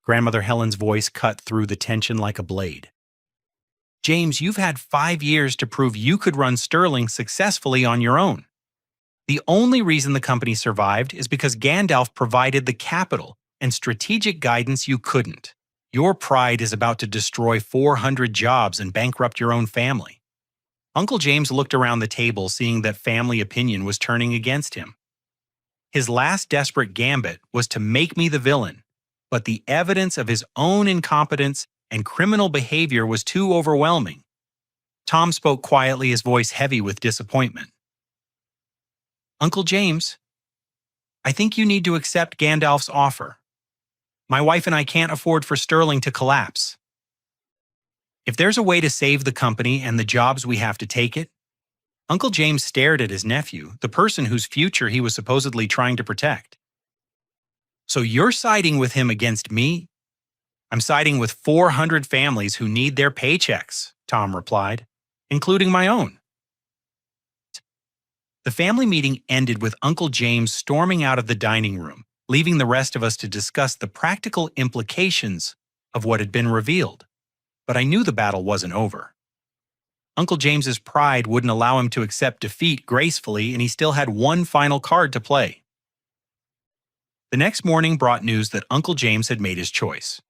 Grandmother Helen's voice cut through the tension like a blade. James, you've had 5 years to prove you could run Sterling successfully on your own. The only reason the company survived is because Gandalf provided the capital and strategic guidance you couldn't. Your pride is about to destroy 400 jobs and bankrupt your own family. Uncle James looked around the table, seeing that family opinion was turning against him. His last desperate gambit was to make me the villain, but the evidence of his own incompetence and criminal behavior was too overwhelming. Tom spoke quietly, his voice heavy with disappointment. Uncle James, I think you need to accept Gandalf's offer. My wife and I can't afford for Sterling to collapse. If there's a way to save the company and the jobs, we have to take it. Uncle James stared at his nephew, the person whose future he was supposedly trying to protect. So you're siding with him against me? I'm siding with 400 families who need their paychecks, Tom replied, including my own. The family meeting ended with Uncle James storming out of the dining room, leaving the rest of us to discuss the practical implications of what had been revealed. But I knew the battle wasn't over. Uncle James's pride wouldn't allow him to accept defeat gracefully, and he still had one final card to play. The next morning brought news that Uncle James had made his choice.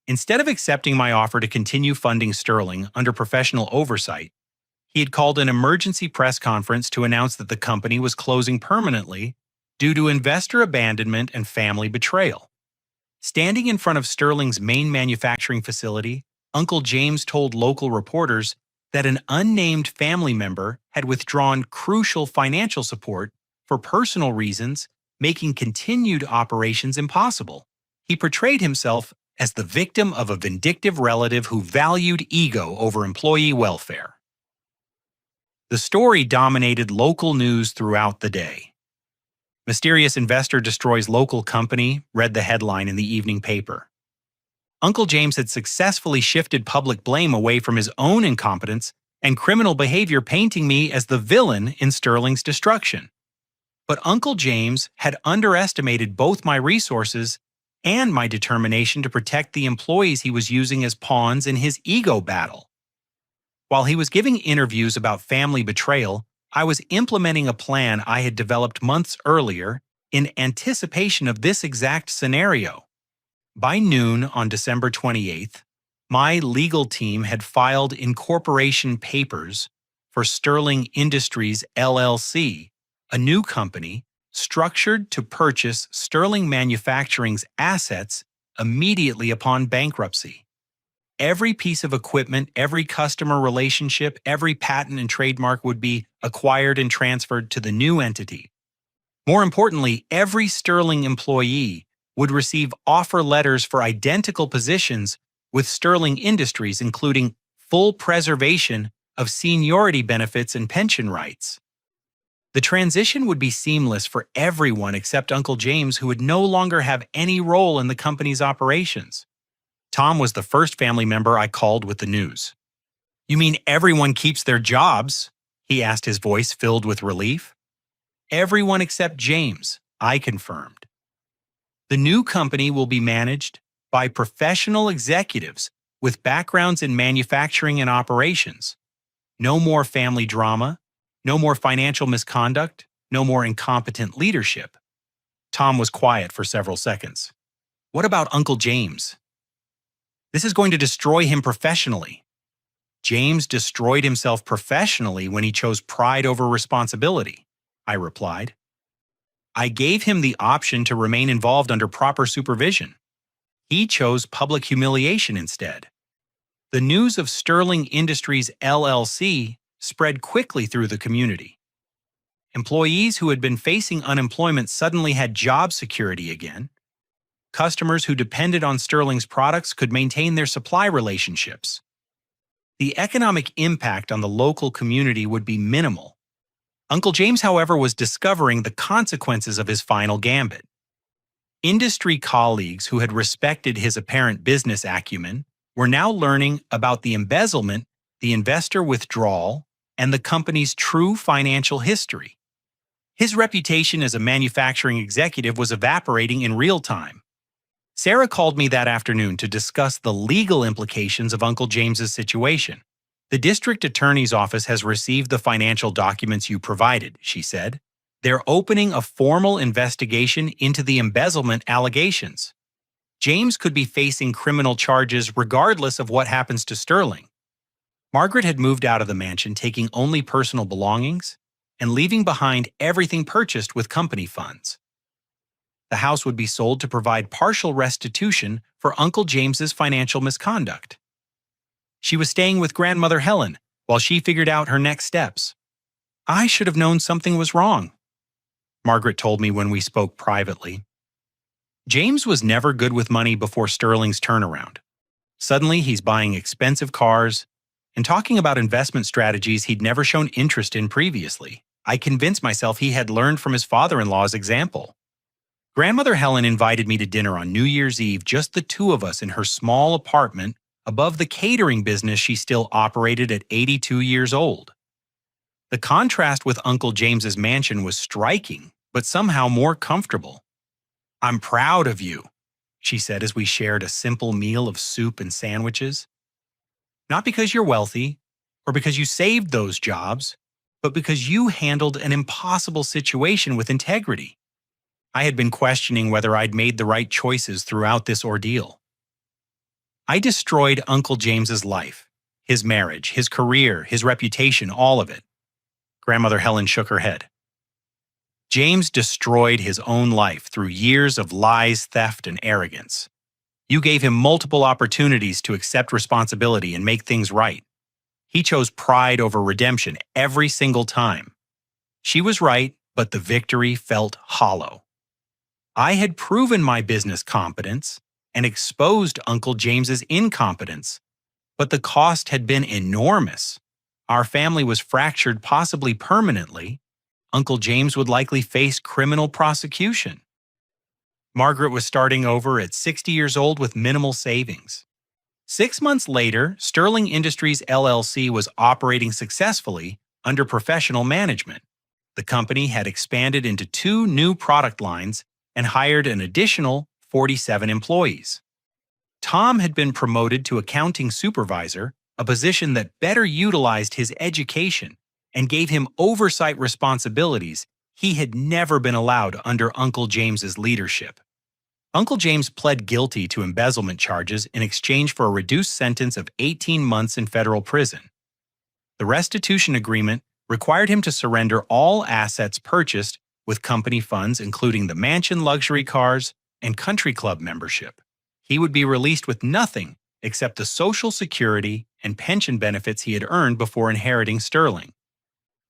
Instead of accepting my offer to continue funding Sterling under professional oversight, he had called an emergency press conference to announce that the company was closing permanently due to investor abandonment and family betrayal. Standing in front of Sterling's main manufacturing facility, Uncle James told local reporters that an unnamed family member had withdrawn crucial financial support for personal reasons, making continued operations impossible. He portrayed himself as the victim of a vindictive relative who valued ego over employee welfare. The story dominated local news throughout the day. "Mysterious investor destroys local company," read the headline in the evening paper. Uncle James had successfully shifted public blame away from his own incompetence and criminal behavior, painting me as the villain in Sterling's destruction. But Uncle James had underestimated both my resources and my determination to protect the employees he was using as pawns in his ego battle. While he was giving interviews about family betrayal, I was implementing a plan I had developed months earlier in anticipation of this exact scenario. By noon on December 28th, my legal team had filed incorporation papers for Sterling Industries LLC, a new company structured to purchase Sterling Manufacturing's assets immediately upon bankruptcy. Every piece of equipment, every customer relationship, every patent and trademark would be acquired and transferred to the new entity. More importantly, every Sterling employee would receive offer letters for identical positions with Sterling Industries, including full preservation of seniority benefits and pension rights. The transition would be seamless for everyone except Uncle James, who would no longer have any role in the company's operations. Tom was the first family member I called with the news. "You mean everyone keeps their jobs?" he asked, his voice filled with relief. "Everyone except James," I confirmed. "The new company will be managed by professional executives with backgrounds in manufacturing and operations. No more family drama, no more financial misconduct, no more incompetent leadership." Tom was quiet for several seconds. "What about Uncle James?" "This is going to destroy him professionally." "James destroyed himself professionally when he chose pride over responsibility," I replied. "I gave him the option to remain involved under proper supervision. He chose public humiliation instead." The news of Sterling Industries LLC spread quickly through the community. Employees who had been facing unemployment suddenly had job security again. Customers who depended on Sterling's products could maintain their supply relationships. The economic impact on the local community would be minimal. Uncle James, however, was discovering the consequences of his final gambit. Industry colleagues who had respected his apparent business acumen were now learning about the embezzlement, the investor withdrawal, and the company's true financial history. His reputation as a manufacturing executive was evaporating in real time. Sarah called me that afternoon to discuss the legal implications of Uncle James's situation. "The district attorney's office has received the financial documents you provided," she said. "They're opening a formal investigation into the embezzlement allegations. James could be facing criminal charges regardless of what happens to Sterling." Margaret had moved out of the mansion, taking only personal belongings and leaving behind everything purchased with company funds. The house would be sold to provide partial restitution for Uncle James's financial misconduct. She was staying with grandmother Helen while she figured out her next steps. "I should have known something was wrong," Margaret told me when we spoke privately. James was never good with money before Sterling's turnaround. Suddenly, he's buying expensive cars and talking about investment strategies he'd never shown interest in previously. I convinced myself he had learned from his father-in-law's example. Grandmother Helen invited me to dinner on New Year's Eve, just the two of us in her small apartment above the catering business she still operated at 82 years old. The contrast with Uncle James's mansion was striking, but somehow more comfortable. I'm proud of you, she said as we shared a simple meal of soup and sandwiches. Not because you're wealthy or because you saved those jobs, but because you handled an impossible situation with integrity. I had been questioning whether I'd made the right choices throughout this ordeal. I destroyed Uncle James's life, his marriage, his career, his reputation, all of it. Grandmother Helen shook her head. James destroyed his own life through years of lies, theft, and arrogance. You gave him multiple opportunities to accept responsibility and make things right. He chose pride over redemption every single time. She was right, but the victory felt hollow. I had proven my business competence and exposed Uncle James's incompetence, but the cost had been enormous. Our family was fractured possibly permanently. Uncle James would likely face criminal prosecution. Margaret was starting over at 60 years old with minimal savings. 6 months later, Sterling Industries LLC was operating successfully under professional management. The company had expanded into 2 new product lines and hired an additional 47 employees. Tom had been promoted to accounting supervisor, a position that better utilized his education and gave him oversight responsibilities he had never been allowed under Uncle James's leadership. Uncle James pled guilty to embezzlement charges in exchange for a reduced sentence of 18 months in federal prison. The restitution agreement required him to surrender all assets purchased with company funds, including the mansion luxury cars and country club membership. He would be released with nothing except the Social Security and pension benefits he had earned before inheriting Sterling.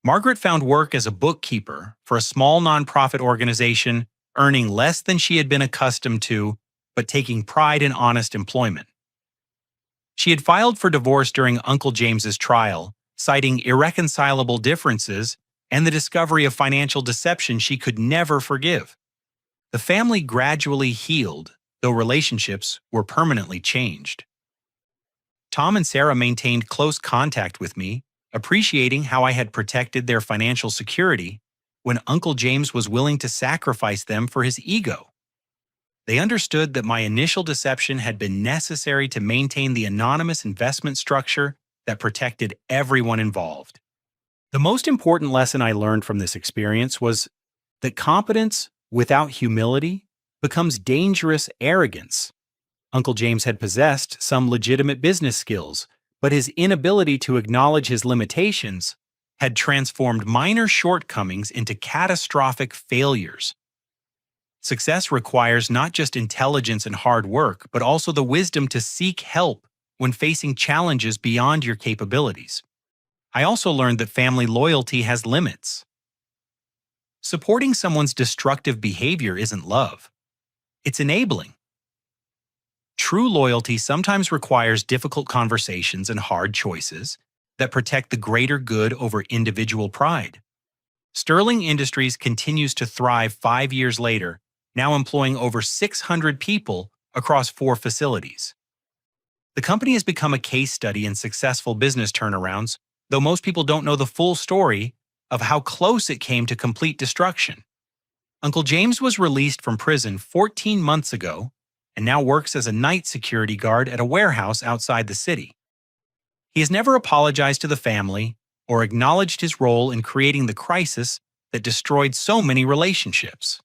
Margaret found work as a bookkeeper for a small nonprofit organization, earning less than she had been accustomed to, but taking pride in honest employment. She had filed for divorce during Uncle James's trial, citing irreconcilable differences and the discovery of financial deception she could never forgive. The family gradually healed, though relationships were permanently changed. Tom and Sarah maintained close contact with me, appreciating how I had protected their financial security when Uncle James was willing to sacrifice them for his ego. They understood that my initial deception had been necessary to maintain the anonymous investment structure that protected everyone involved. The most important lesson I learned from this experience was that competence without humility becomes dangerous arrogance. Uncle James had possessed some legitimate business skills, but his inability to acknowledge his limitations had transformed minor shortcomings into catastrophic failures. Success requires not just intelligence and hard work, but also the wisdom to seek help when facing challenges beyond your capabilities. I also learned that family loyalty has limits. Supporting someone's destructive behavior isn't love. It's enabling. True loyalty sometimes requires difficult conversations and hard choices that protect the greater good over individual pride. Sterling Industries continues to thrive 5 years later, now employing over 600 people across 4 facilities. The company has become a case study in successful business turnarounds, though most people don't know the full story of how close it came to complete destruction. Uncle James was released from prison 14 months ago and now works as a night security guard at a warehouse outside the city. He has never apologized to the family or acknowledged his role in creating the crisis that destroyed so many relationships.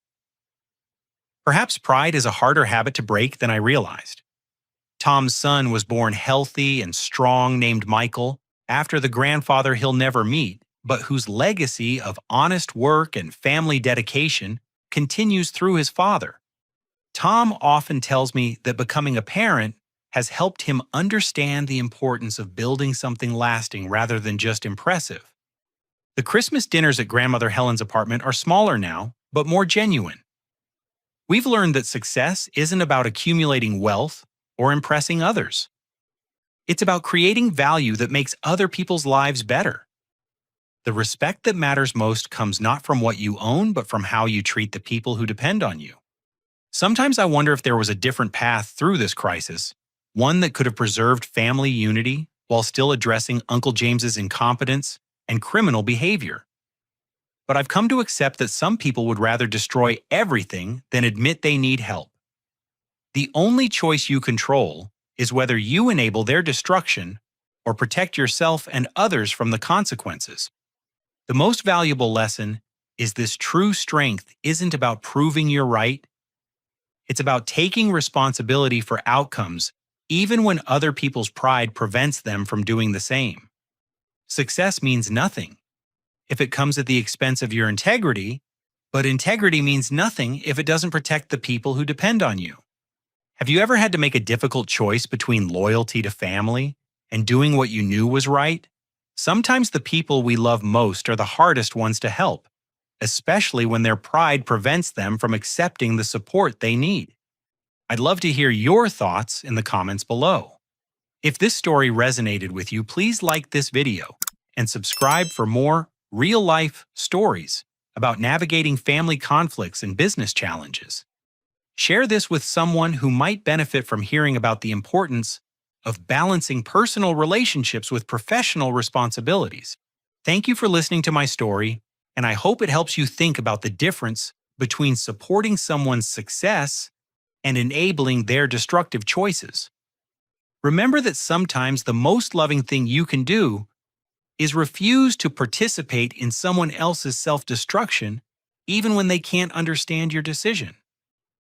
Perhaps pride is a harder habit to break than I realized. Tom's son was born healthy and strong, named Michael, after the grandfather he'll never meet, but whose legacy of honest work and family dedication continues through his father. Tom often tells me that becoming a parent has helped him understand the importance of building something lasting rather than just impressive. The Christmas dinners at Grandmother Helen's apartment are smaller now, but more genuine. We've learned that success isn't about accumulating wealth or impressing others. It's about creating value that makes other people's lives better. The respect that matters most comes not from what you own, but from how you treat the people who depend on you. Sometimes I wonder if there was a different path through this crisis, one that could have preserved family unity while still addressing Uncle James's incompetence and criminal behavior. but I've come to accept that some people would rather destroy everything than admit they need help. The only choice you control is whether you enable their destruction or protect yourself and others from the consequences. The most valuable lesson is this: true strength isn't about proving you're right. It's about taking responsibility for outcomes, even when other people's pride prevents them from doing the same. Success means nothing if it comes at the expense of your integrity, but integrity means nothing if it doesn't protect the people who depend on you. Have you ever had to make a difficult choice between loyalty to family and doing what you knew was right? Sometimes the people we love most are the hardest ones to help, especially when their pride prevents them from accepting the support they need. I'd love to hear your thoughts in the comments below. If this story resonated with you, please like this video and subscribe for more real-life stories about navigating family conflicts and business challenges. Share this with someone who might benefit from hearing about the importance of balancing personal relationships with professional responsibilities. Thank you for listening to my story, and I hope it helps you think about the difference between supporting someone's success and enabling their destructive choices. Remember that sometimes the most loving thing you can do is refuse to participate in someone else's self-destruction, even when they can't understand your decision.